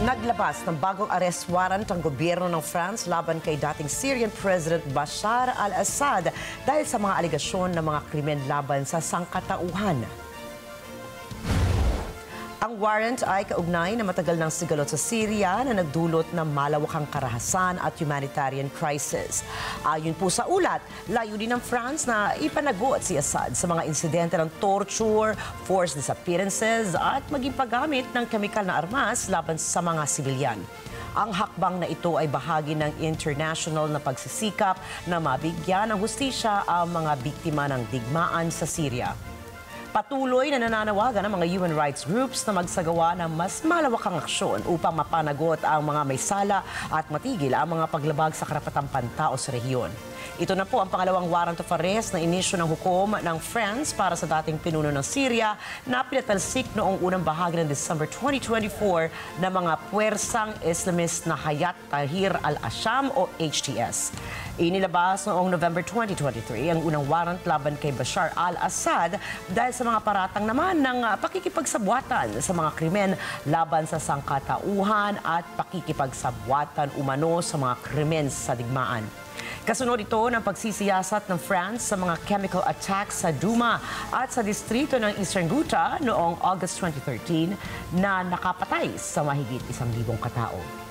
Naglabas ng bagong arrest warrant ang gobyerno ng France laban kay dating Syrian President Bashar al-Assad dahil sa mga aligasyon ng mga krimen laban sa sangkatauhan. Ang warrant ay kaugnay na matagal ng sigalot sa Syria na nagdulot ng malawakang karahasan at humanitarian crisis. Ayon po sa ulat, layunin ng France na ipanagot si Assad sa mga insidente ng torture, forced disappearances at maging paggamit ng kemikal na armas laban sa mga sibilyan. Ang hakbang na ito ay bahagi ng international na pagsisikap na mabigyan ng hustisya ang mga biktima ng digmaan sa Syria. Patuloy na nananawagan ng mga human rights groups na magsagawa ng mas malawakang aksyon upang mapanagot ang mga may sala at matigil ang mga paglabag sa karapatang pantao sa rehiyon. Ito na po ang pangalawang warrant of arrest na inisyu ng hukom ng France para sa dating pinuno ng Syria na pinatalsik noong unang bahagi ng December 2024 ng mga puwersang Islamist na Hayat Tahrir al-Sham o HTS. Inilabas noong November 2023 ang unang warrant laban kay Bashar al-Assad dahil sa mga paratang naman ng pakikipagsabwatan sa mga krimen laban sa sangkatauhan at pakikipagsabwatan umano sa mga krimen sa digmaan. Kasunod ito ng pagsisiyasat ng France sa mga chemical attacks sa Douma at sa distrito ng Eastern Ghouta noong August 2013 na nakapatay sa mahigit 1,000 katao.